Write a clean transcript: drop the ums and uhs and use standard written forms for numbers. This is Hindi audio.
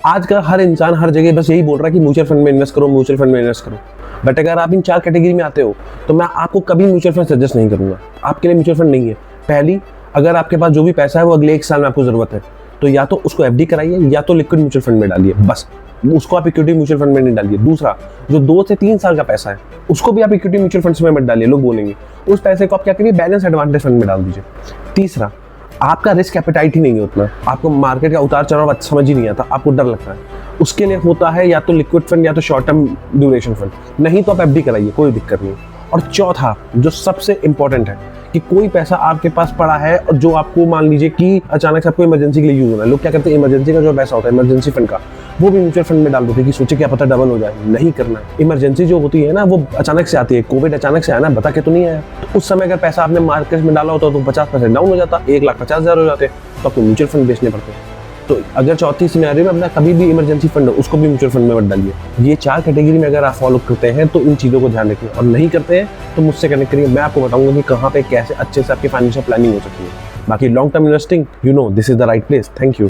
आज का हर इंसान हर जगह बस यही बोल रहा है कि म्यूचुअल फंड में इन्वेस्ट करो, म्यूचुअल फंड में इन्वेस्ट करो। बट अगर आप इन 4 कैटेगरी में आते हो तो मैं आपको कभी म्यूचुअल फंड सजेस्ट नहीं करूंगा। आपके लिए म्यूचुअल फंड नहीं है। पहली, अगर आपके पास जो भी पैसा है वो अगले 1 साल में आपको जरूरत है तो या तो उसको एफडी कराइए या तो लिक्विड म्यूचुअल फंड में डालिए, बस। उसको आप इक्विटी म्यूचुअल फंड में नहीं डालिए। दूसरा, जो 2 से 3 साल का पैसा है उसको भी आप इक्विटी म्यूचुअल फंड्स में मत डालिए। लोग बोलेंगे उस पैसे को आप क्या करिए, बैलेंस एडवांटेज फंड में डाल दीजिए। तीसरा, आपका रिस्क एपेटाइट ही नहीं है उतना, आपको मार्केट का उतार चढ़ाव समझ ही नहीं आता, आपको डर लगता है, उसके लिए होता है या तो लिक्विड फंड या तो शॉर्ट टर्म ड्यूरेशन फंड, नहीं तो आप एफडी कराइए, कोई दिक्कत नहीं। और चौथा, जो सबसे इंपॉर्टेंट है कि कोई पैसा आपके पास पड़ा है और जो आपको मान लीजिए कि अचानक से आपको इमरजेंसी के लिए यूज होना है। लोग क्या करते हैं, इमरजेंसी का जो पैसा होता है इमरजेंसी फंड का, वो भी म्यूचुअल फंड में डाल देते हैं कि सोचे क्या पता डबल हो जाए। नहीं करना है। इमरजेंसी जो होती है ना वो अचानक से आती है। कोविड अचानक से आया ना, बता के तो नहीं आया। तो उस समय अगर पैसा आपने मार्केट में डाला होता तो 50% डाउन हो जाता, 1,50,000 हो जाते, तो आपको म्यूचुअल फंड बेचने पड़ते। तो अगर चौथी सिनेरियो में अपना कभी भी इमरजेंसी फंड हो उसको भी म्यूचुअल फंड में मत डालिए। ये 4 कैटेगरी में अगर आप फॉलो करते हैं तो इन चीज़ों को ध्यान रखिए, और नहीं करते हैं तो मुझसे कनेक्ट करिए। मैं आपको बताऊंगा कि कहाँ पे कैसे अच्छे से आपकी फाइनेंशियल प्लानिंग हो सकती है। बाकी long term investing, this is the right place. Thank you.